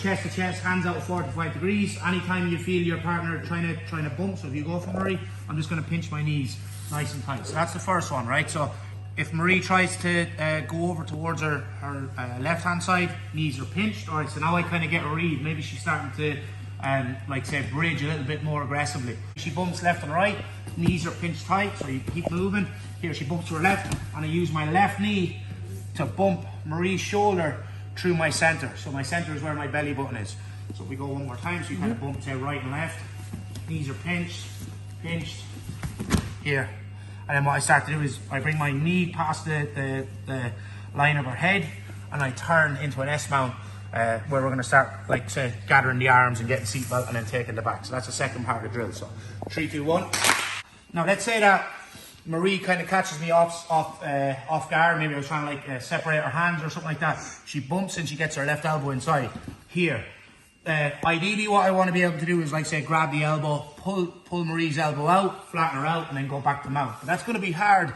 chest to chest, hands out at 45 degrees. Anytime you feel your partner trying to bump, so if you go for Marie, I'm just going to pinch my knees nice and tight. So that's the first one, right? So if Marie tries to go over towards her left hand side, knees are pinched. All right, so now I kind of get a read. Maybe she's starting to like say bridge a little bit more aggressively. She bumps left and right, knees are pinched tight, so you keep moving. Here she bumps to her left, and I use my left knee to bump Marie's shoulder through my center. So my center is where my belly button is. So we go one more time, so you kind of bump to right and left. Knees are pinched, here. And then what I start to do is I bring my knee past the line of her head, and I turn into an S mount, where we're going to start, like say, gathering the arms and getting seatbelt and then taking the back. So that's the second part of the drill. So 3, 2, 1. Now let's say that Marie kind of catches me off guard. Maybe I was trying to like separate her hands or something like that. She bumps and she gets her left elbow inside here. Ideally what I want to be able to do is, like say, grab the elbow, pull Marie's elbow out, flatten her out, and then go back to mount. But that's going to be hard,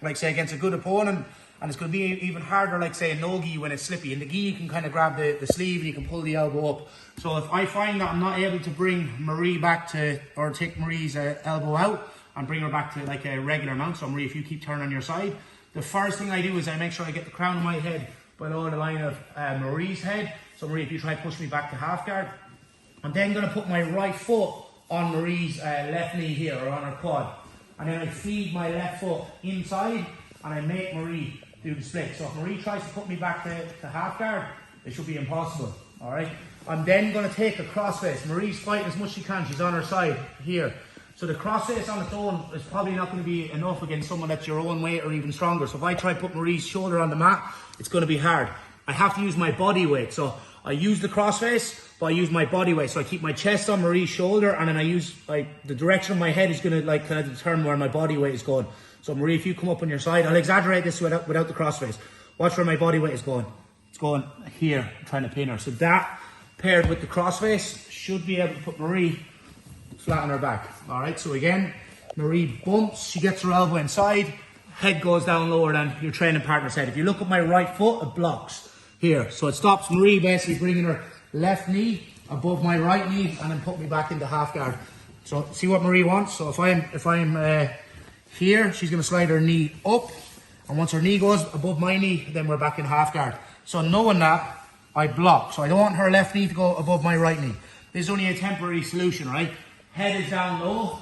like say, against a good opponent. And it's going to be even harder, like say, in NoGi when it's slippy. In the gi, you can kind of grab the sleeve and you can pull the elbow up. So if I find that I'm not able to bring Marie back to, or take Marie's elbow out and bring her back to like a regular mount, so Marie, if you keep turning on your side, the first thing I do is I make sure I get the crown of my head below the line of Marie's head. So Marie, if you try to push me back to half guard, I'm then going to put my right foot on Marie's left knee here, or on her quad. And then I feed my left foot inside and I make Marie do the split. So if Marie tries to put me back to half guard, it should be impossible. All right. I'm then going to take a crossface. Marie's fighting as much as she can. She's on her side here. So the crossface on its own is probably not going to be enough against someone that's your own weight or even stronger. So if I try to put Marie's shoulder on the mat, it's going to be hard. I have to use my body weight. So I use the crossface, but I use my body weight. So I keep my chest on Marie's shoulder, and then I use like the direction of my head is going to like kind of determine where my body weight is going. So Marie, if you come up on your side, I'll exaggerate this without the crossface. Watch where my body weight is going. It's going here, I'm trying to pin her. So that paired with the crossface should be able to put Marie flat on her back. All right, so again, Marie bumps, she gets her elbow inside, head goes down lower than your training partner's head. If you look at my right foot, it blocks here. So it stops Marie basically bringing her left knee above my right knee and then put me back into half guard. So see what Marie wants. So if I'm here, she's going to slide her knee up, and once her knee goes above my knee, then we're back in half guard. So knowing that, I block. So I don't want her left knee to go above my right knee. This is only a temporary solution, right? Head is down low,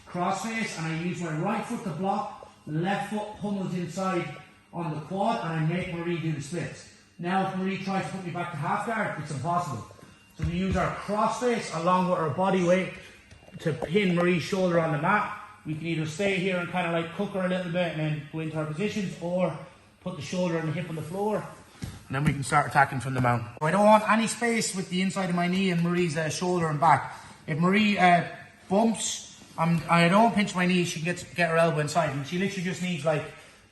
crossface, and I use my right foot to block, left foot pummels inside on the quad, and I make Marie do the splits. Now if Marie tries to put me back to half guard, it's impossible. So we use our crossface along with our body weight to pin Marie's shoulder on the mat. We can either stay here and kind of like cook her a little bit and then go into our positions, or put the shoulder and the hip on the floor, and then we can start attacking from the mount. I don't want any space with the inside of my knee and Marie's shoulder and back. If Marie bumps, I don't pinch my knee, she can get her elbow inside, and she literally just needs like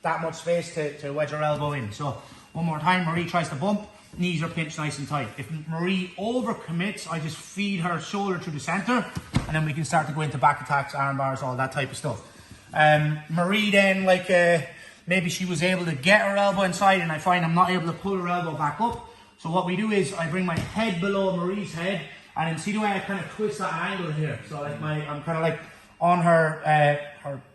that much space to wedge her elbow in. So one more time, Marie tries to bump, knees are pinched nice and tight. If Marie overcommits, I just feed her shoulder to the center, and then we can start to go into back attacks, arm bars, all that type of stuff. Marie then, like maybe she was able to get her elbow inside, and I find I'm not able to pull her elbow back up. So what we do is I bring my head below Marie's head, and then see the way I kind of twist that angle here. So like I'm kind of like on her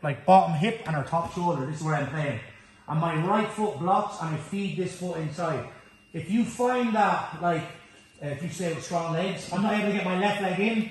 like bottom hip and her top shoulder. This is where I'm playing. And my right foot blocks, and I feed this foot inside. If you find that, like, if you say with strong legs, I'm not able to get my left leg in,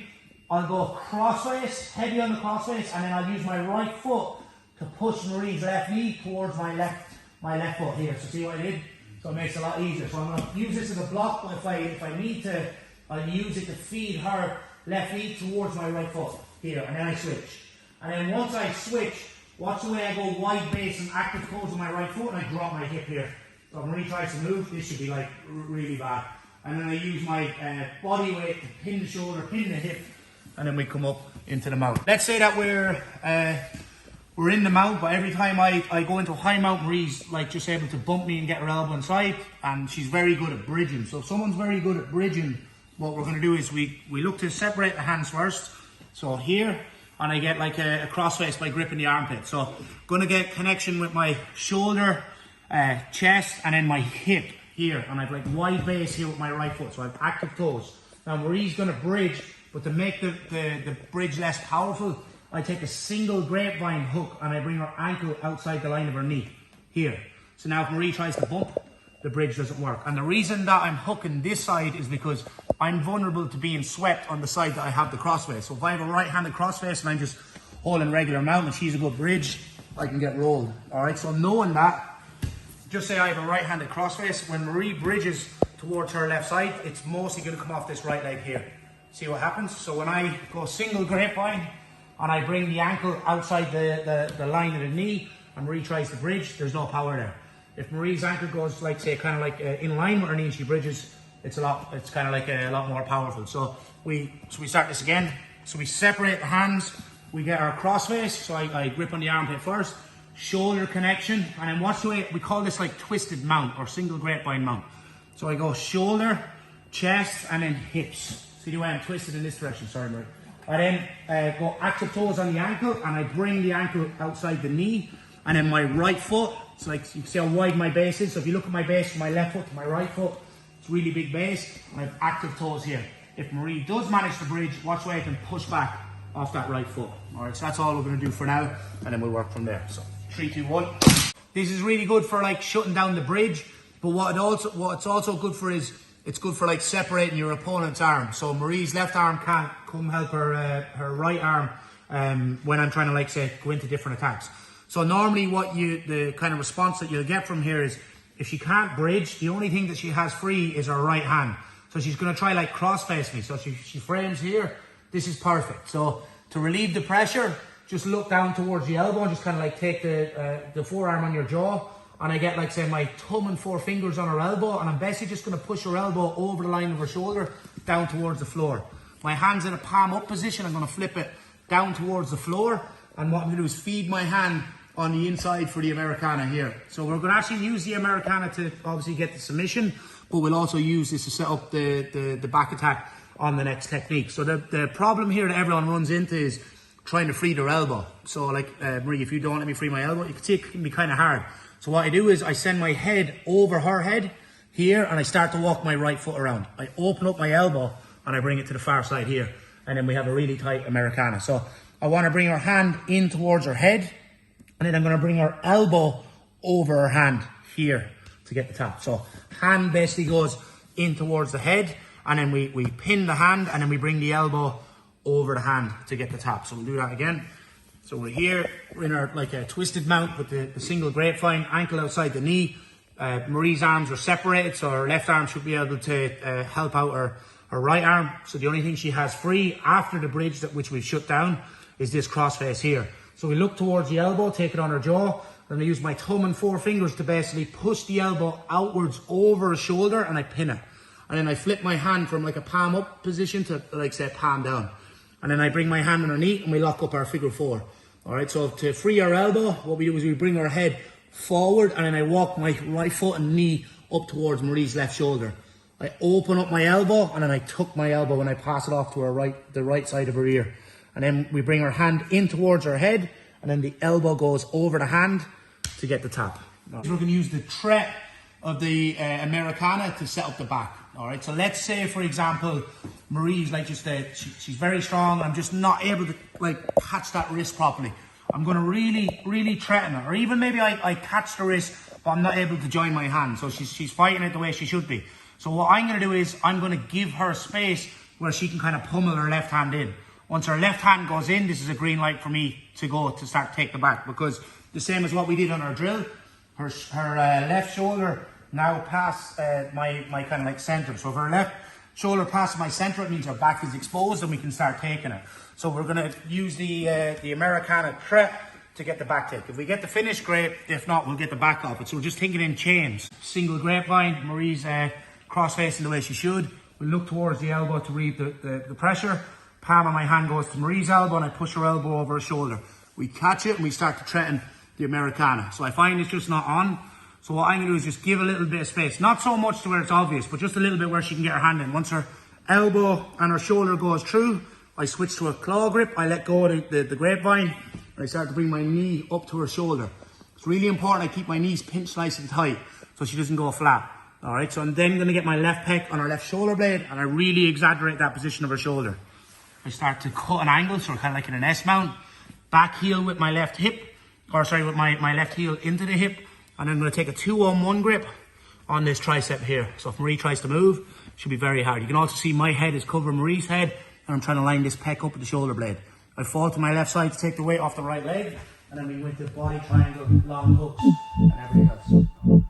I'll go crossface, heavy on the crossface, and then I'll use my right foot to push Marie's left knee towards my left foot here. So see what I did? So it makes it a lot easier. So I'm going to use this as a block, but if I need to, I'll use it to feed her left knee towards my right foot here, and then I switch. And then once I switch, watch the way I go wide base and active pose with my right foot, and I drop my hip here. So if Marie tries to move, this should be like really bad. And then I use my body weight to pin the shoulder, pin the hip, and then we come up into the mount. Let's say that we're in the mount, but every time I go into a high mount, Marie's like just able to bump me and get her elbow inside, and she's very good at bridging. So if someone's very good at bridging, what we're going to do is we look to separate the hands first. So here, and I get like a crossface by gripping the armpit. So I'm going to get connection with my shoulder, chest, and then my hip here, and I've like wide base here with my right foot, so I've active toes. Now Marie's gonna bridge, but to make the bridge less powerful, I take a single grapevine hook and I bring her ankle outside the line of her knee, here. So now if Marie tries to bump, the bridge doesn't work. And the reason that I'm hooking this side is because I'm vulnerable to being swept on the side that I have the crossface. So if I have a right-handed crossface and I'm just holding regular mount and she's a good bridge, I can get rolled. All right, so knowing that, just say I have a right-handed crossface, when Marie bridges towards her left side, it's mostly gonna come off this right leg here. See what happens? So when I go single grapevine and I bring the ankle outside the line of the knee and Marie tries to bridge, there's no power there. If Marie's ankle goes like, say, kind of like in line with her knee and she bridges, it's kind of like a lot more powerful. So we start this again. So we separate the hands, we get our crossface, so I grip on the armpit first, shoulder connection, and then watch the way, we call this like twisted mount or single grapevine mount. So I go shoulder, chest, and then hips. See the way I'm twisted in this direction, sorry Marie. I then go active toes on the ankle, and I bring the ankle outside the knee, and then my right foot, so like you can see how wide my base is. So if you look at my base from my left foot to my right foot, it's really big base, and I have active toes here. If Marie does manage to bridge, watch the way I can push back off that right foot. All right, so that's all we're gonna do for now, and then we'll work from there. So 3, 2, 1. This is really good for like shutting down the bridge, but what it's also good for is, it's good for like separating your opponent's arm. So Marie's left arm can't come help her right arm when I'm trying to like say go into different attacks. So normally the kind of response that you'll get from here is, if she can't bridge, the only thing that she has free is her right hand. So she's gonna try like cross face me. So she frames here, this is perfect. So to relieve the pressure, just look down towards the elbow and just kind of like take the forearm on your jaw. And I get like say my thumb and 4 fingers on her elbow, and I'm basically just gonna push her elbow over the line of her shoulder down towards the floor. My hand's in a palm up position, I'm gonna flip it down towards the floor. And what I'm gonna do is feed my hand on the inside for the Americana here. So we're going to actually use the Americana to obviously get the submission, but we'll also use this to set up the back attack on the next technique. So the problem here that everyone runs into is trying to free their elbow. So like Marie, if you don't let me free my elbow, you can see it can be kind of hard. So what I do is I send my head over her head here, and I start to walk my right foot around. I open up my elbow and I bring it to the far side here, and then we have a really tight Americana. So I want to bring her hand in towards her head, and then I'm going to bring her elbow over her hand here to get the tap. So hand basically goes in towards the head, and then we pin the hand, and then we bring the elbow over the hand to get the tap. So we'll do that again. So we're here, we're in our like a twisted mount with the single grapevine, ankle outside the knee. Marie's arms are separated, so her left arm should be able to help out her right arm. So the only thing she has free after the bridge, which we've shut down, is this crossface here. So we look towards the elbow, take it on her jaw, and I use my thumb and 4 fingers to basically push the elbow outwards over her shoulder, and I pin it. And then I flip my hand from like a palm up position to like say palm down. And then I bring my hand underneath and we lock up our figure 4. All right, so to free our elbow, what we do is we bring our head forward, and then I walk my right foot and knee up towards Marie's left shoulder. I open up my elbow, and then I tuck my elbow and I pass it off to the right side of her ear. And then we bring our hand in towards her head, and then the elbow goes over the hand to get the tap. We're going to use the threat of the Americana to set up the back. All right, so let's say, for example, Marie's like just she's very strong. I'm just not able to like catch that wrist properly. I'm going to really threaten her, or even maybe I catch the wrist, but I'm not able to join my hand. So she's fighting it the way she should be. So what I'm going to do is I'm going to give her space where she can kind of pummel her left hand in. Once her left hand goes in, this is a green light for me to go to start take the back, because the same as what we did on our drill, her left shoulder now past my kind of like center. So if her left shoulder passes my center, it means her back is exposed and we can start taking it. So we're going to use the Americana threat to get the back take. If we get the finish, great. If not, we'll get the back off it. So we're just thinking in chains. Single grapevine, Marie's cross facing the way she should. We look towards the elbow to relieve the pressure. Palm of my hand goes to Marie's elbow, and I push her elbow over her shoulder. We catch it and we start to threaten the Americana. So I find it's just not on. So what I'm going to do is just give a little bit of space. Not so much to where it's obvious, but just a little bit where she can get her hand in. Once her elbow and her shoulder goes through, I switch to a claw grip. I let go of the grapevine, and I start to bring my knee up to her shoulder. It's really important I keep my knees pinched nice and tight so she doesn't go flat. All right, so I'm then going to get my left pec on her left shoulder blade, and I really exaggerate that position of her shoulder. I start to cut an angle, so kind of like in an S mount. Back heel with my left hip, or sorry, with my left heel into the hip, and I'm going to take a 2-on-1 grip on this tricep here. So if Marie tries to move, it should be very hard. You can also see my head is covering Marie's head, and I'm trying to line this pec up with the shoulder blade. I fall to my left side to take the weight off the right leg, and then we went to body triangle, long hooks, and everything else.